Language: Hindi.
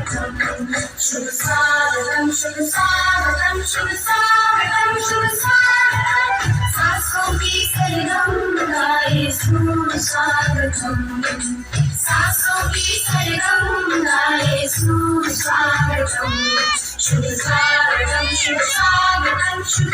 शुभ स्वागतम शुभ स्वागतम शुभ स्वागतम शुभ स्वागतम सांसों की सरगम गाए शुभ स्वागतम सांसों की सरगम गाए शुभ स्वागतम शुभ स्वागतम शुभ स्वागतम शुभ